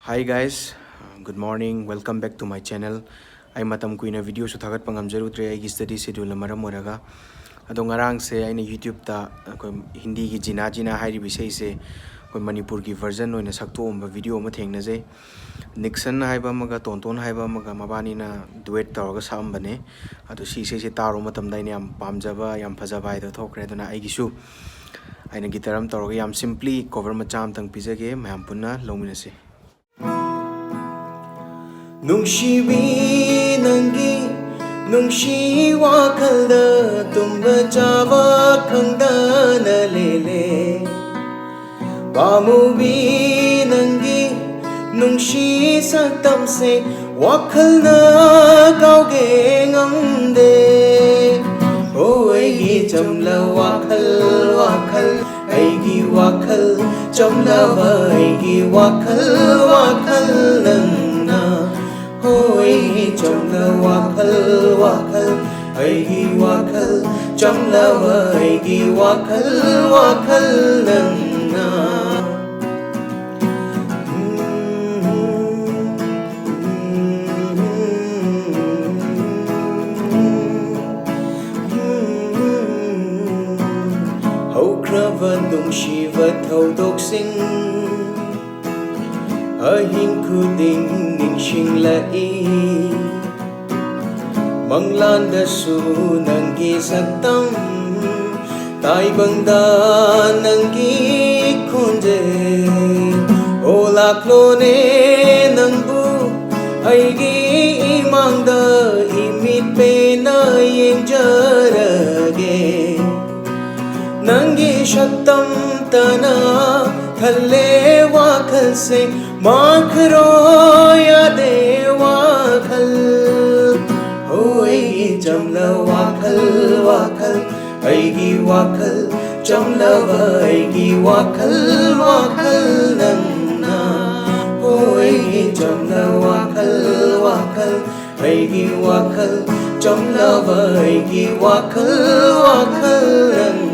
Hi guys, good morning. Welcome back to my channel. I matam kuina video su thagat pangam jarutre ai study schedule maram oraga ado ngarang se aina YouTube ta Hindi gi jina jina hairi bisai se koi Manipur gi version oina sakto omba video ma thengna je Nixon haiba maga Tonton haiba maga mabani na duet tawga sambane ado se taro matam dai yam pamjaba yam phajaba ai do thokre dona ai gi su aina gitaram tawga yam simply cover macham tang pijage mayam punna lomina se Nungshi nangi nungshi wakalda tumba chava khangda na lele Bamubi nangi nungshi saktam se wakalna kauge ngamde O aigi chamla wakal aigi wakal chamla aigi wakal nanna Hoi chamla wakal aigi wakal chamla aigi wakal nanna Hậu kravan dung shiva thâu độc sinh Ahin kuding ningsing lai Manglanda su nanggi saktam Tai bangda nanggi kunje Olak lone nangbu Aigi imangda imit pe na yenjarage Nanggi shaktam tana Khalle wakal se Makhro ya de wakal Hoi chamla wakal Aigi wakal chamla aigi wakal nanna Hoi chamla wakal Aigi wakal chamla aigi wakal nanna